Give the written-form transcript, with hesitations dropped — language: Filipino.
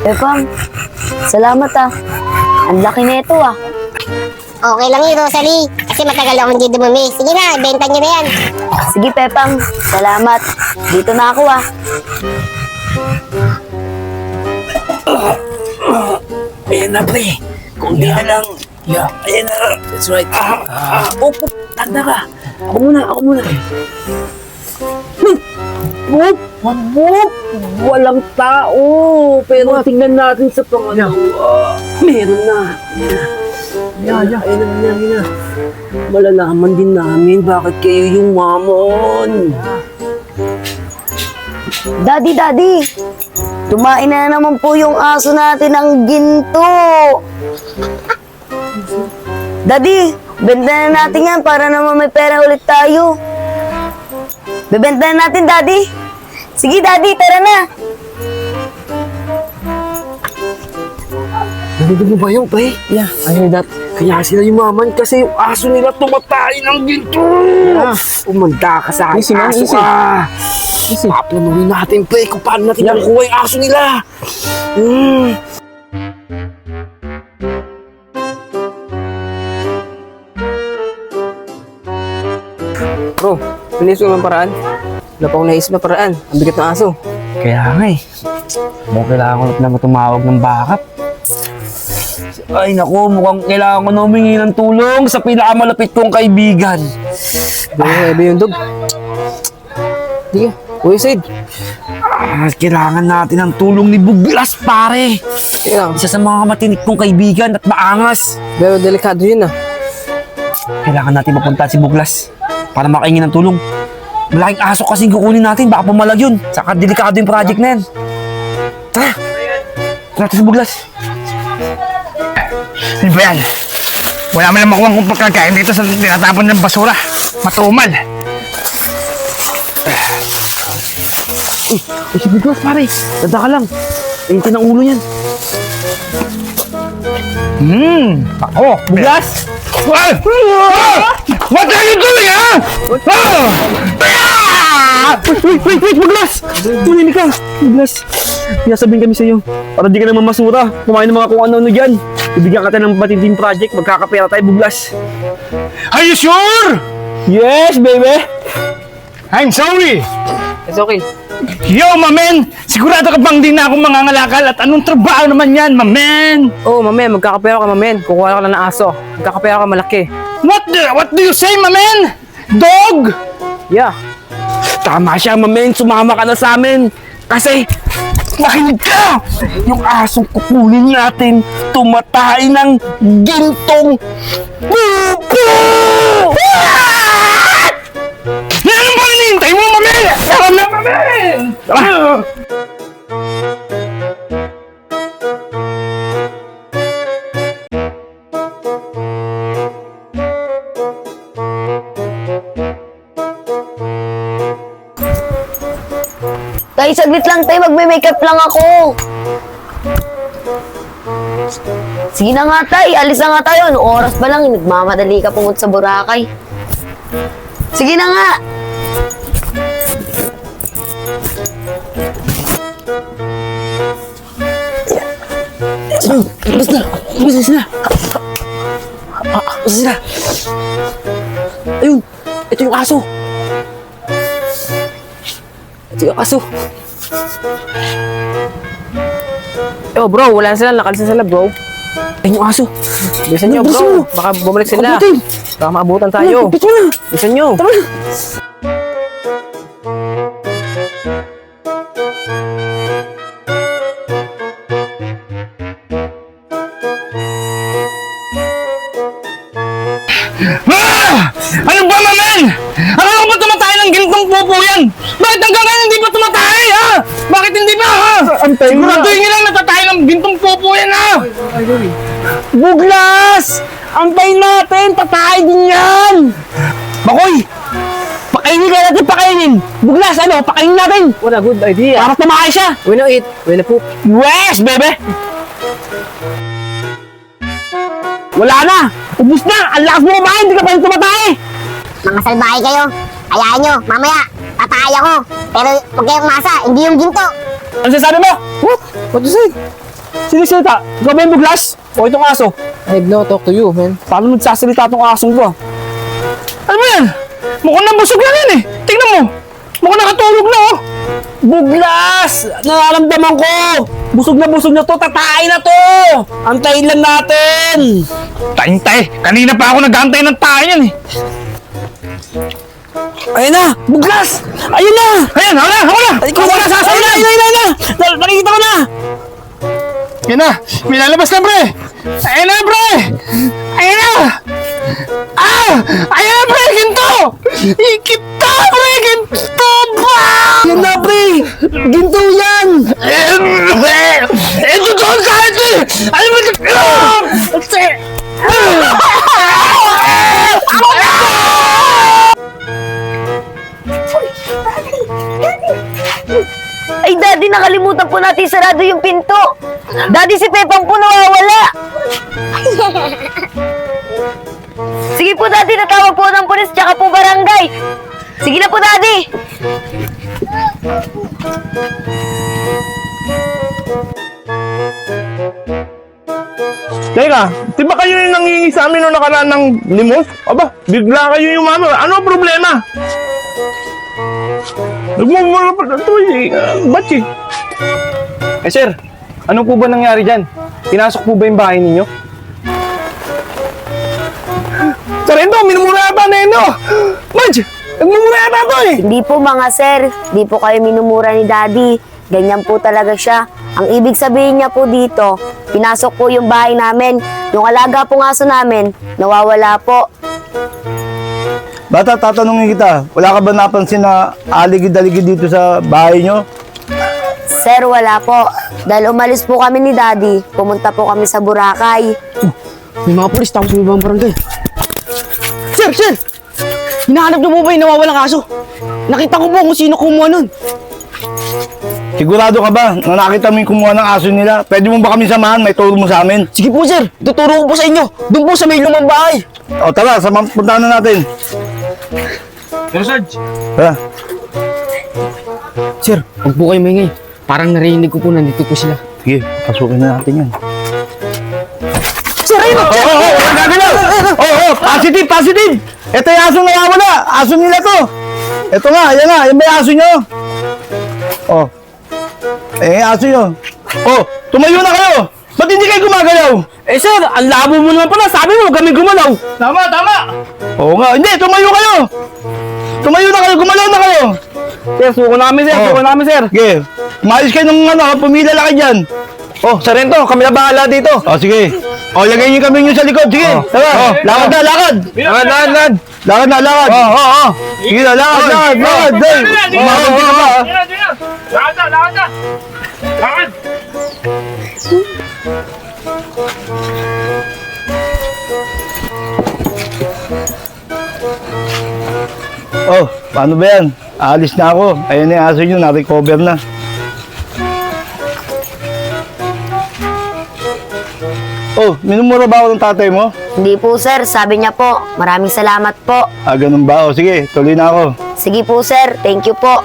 Pepang, salamat ah. Ang laki na ito ah. Okay lang yun, Rosalie. Kasi matagal akong hindi dumumi. Sige na, benta nyo na yan. Sige Pepang, salamat. Dito na ako ah. Ayan na, pre. Kung di na lang. Yeah. Ayan na. That's right. Opo, tanda ka. Ako muna. Boop! Walang tao. Pero tingnan natin sa pangalawa. Meron na. Ayan na. Malalaman din namin bakit kayo yung mamon. Daddy! Tumain na naman po yung aso natin ng ginto. Daddy, benta na natin yan para naman may pera ulit tayo. Bebenta na natin, Daddy. Sige, Daddy, tara na. Narinig mo ba yun, pre? Yeah, I heard that. Kaya sila yumaman kasi yung aso nila tumatay ng ginto. Yeah. Umanda ka sa akin, aso ka. Paplanuhin natin, pre, kung paano natin nakukuha yung aso nila. Bro, pinis mo ng paraan. Wala pa akong naisip na paraan. Ang bigat ng aso. Kaya nga eh. Mukhang kailangan ko na tumawag ng backup. Ay naku, mukhang kailangan ko na humingi ng tulong sa pinakamalapit kong kaibigan. Ebe yung dog. Di ka. Uy, Sid. Kailangan natin ng tulong ni Buglas, pare. Kailangan. Isa sa mga matinik kong kaibigan at maangas. Pero delikado yun ah. Kailangan natin mapunta si Buglas para makaingin ng tulong. Malaking aso kasing kukunin natin, baka pumalag yun. Saka delikado yung project na yan. Tara! Tara natin si Buglas. Ano ba yan? Wala man lang makuha kong pagkakain dito sa tinatapon ng basura. Matumal. Si Buglas, pare. Tanda ka lang. Paintin ang ulo yan. Ako. Buglas! What are you doing, ha? Wait, Buglas! Tulinig ka! Buglas, pinasabihin kami sa'yo para di ka naman masura. Kumain ng mga kung ano-ano dyan. Ibigyan ka tayo ng matinding project. Magkakapera tayo, Buglas. Are you sure? Yes, baby! I'm sorry. It's okay. Yo, mamen! Sigurado ka bang di na ako mangangalakal at anong trabaho naman yan, mamen? Oo, mamen. Magkakapera ka, mamen. Kukuha ka lang ng aso. Magkakapera ka malaki. What do you say, mamen? Dog? Yeah. Tama siya, mamen. Sumama ka na sa amin. Kasi, makinig ka! Yung asong kukunin natin, tumatay ng gintong pupo! Ano ba hinihintay mo, mamen? Tara na, mamen! Tara! Tay, saglit lang tay, magme-makeup lang ako. Sige na nga tay, alis na nga tayo. Anong oras pa lang, nagmamadali ka pumunta sa Boracay. Sige na nga. Basta sila! Ayun! Ito yung aso! Yo, bro. Wala na sila. Nakalisa sila, bro. Ayun yung aso! Bilisan nyo, bro. Baka bumalik sila. Abutin! Baka maabutan tayo. Ito na! Bilisan nyo. Ano ba, mamen? Ano ba tumatay ng gintong pupo yan? Bakit hanggang ngayon hindi pa tumatay, ha? Bakit hindi pa, ha? Siguraduhin nyo lang natatay ng gintong pupo yan, ha? Buglas! Antayin natin! Tatay din yan! Bakoy! Pakainin ka natin, pakainin! Buglas, ano? Pakainin natin! What a good idea. Para tumakay siya! We know it. We know poop. Yes, bebe! Wala na! Ubus na! Ang lakas mo kumain! Hindi ka pa rin tumatay! Mga salbahe kayo. Hayaan nyo, mamaya, tatay ako. Pero huwag kayong umasa, hindi yung ginto. Ano sasabi mo? What? What you say? Sinisalita? Ikaw ba yung buglas? O itong aso? I have no talk to you, man. Paano nagsasalita itong asong to? Ano ba yan? Mukhang nabusog lang yan eh. Tingnan mo. Mukhang nakatulog na oh. Buglas! Nararamdaman ko! Busog na to! Tatayin na to! Antayin lang natin! Tay. Kanina pa ako nag-aantay ng tayo yan eh. Ayun na! Buglas! Ayun na! Ayan, hawala. Ikaw na sasayin na! Ayun na! Nakikita ko na! Yan na. May lalabas na, pre. Ayan na, pre. Ayan na. Ayan na, pre. Ginto. Ikita, pre. Ginto ba? Yan na, pre! Ginto yan! Ito doon sa atin. Ano ba ito? Ay, Daddy, nakalimutan po natin sarado yung pinto. Daddy, si Pepang po nawawala. Sige po, Daddy, natawag po ng pulis tsaka po barangay. Sige na po, Daddy. Teka, di ba kayo yung nangingi sa amin nung nakaraan ng limos? Aba, bigla kayo yung mama. Ano ang problema? Nagmumura pa ito eh. Ba't eh? Eh sir, ano po ba nangyari dyan? Pinasok po ba yung bahay ninyo? Sarento, minumura yata na yun, no? Badge, nagmumura yata ito eh. Hindi po mga sir, di po kayo minumura ni Daddy. Ganyan po talaga siya. Ang ibig sabihin niya po dito, pinasok po yung bahay namin. Yung alaga pong aso namin, nawawala po. Bata, tatanungin kita, wala ka ba napansin na aligid-aligid dito sa bahay nyo? Sir, wala po. Dahil umalis po kami ni Daddy, pumunta po kami sa Boracay. May mga pulis tapos may ibang barangay. Sir! Hinahanap niyo po ba yung nawawalang aso? Nakita ko po kung sino kumuha nun. Sigurado ka ba na nakita mo yung kumuha ng aso nila? Pwede mo ba kami samahan? May turo mo sa amin. Sige po sir, tuturo ko po sa inyo. Doon po sa may lumang bahay. O tara, puntahan na natin. Pero Sarge, Tara. Sir, huwag po kayo maingay. Parang narinig ko po nandito po sila. Sige, pasukin na natin yan. Sir, ayun! Walang gagalaw! Positive! Ito yung aso nawawala. Aso nila to. Ito nga, yan nga. Yan ba yung aso nyo? Oh. Yung aso nyo. Oh, tumayo na kayo. Ba't hindi kayo gumagalaw? Eh sir, ang labo mo naman pala. Sabi mo, kami gumalaw. tama! Oo nga. Hindi, tumayo kayo. Tumayo na kayo. Gumalaw na kayo. Sir, suko namin sir. Oh. Suko namin sir. Sige. Umayos kayo ng pumila lang kayo dyan. Oh, Sarento, kami na bahala dito. Oh, sige. Oh, lagay niyo kami nyo sa likod. Sige. Tara. Oh, lakad na, lakad. Lad. Lakad na, lakad. Oo. Sige na, lakad. Dave. Umabot ka pa. Lakad na! Lakad! Oh, paano ba yan? Aalis na ako. Ayun na yung aso nyo, na-recover na. Oh, minumura ba ako ng tatay mo? Hindi po sir, sabi niya po, maraming salamat po. Ah, ganun ba? Oh, sige, tuloy na ako. Sige po sir, thank you po.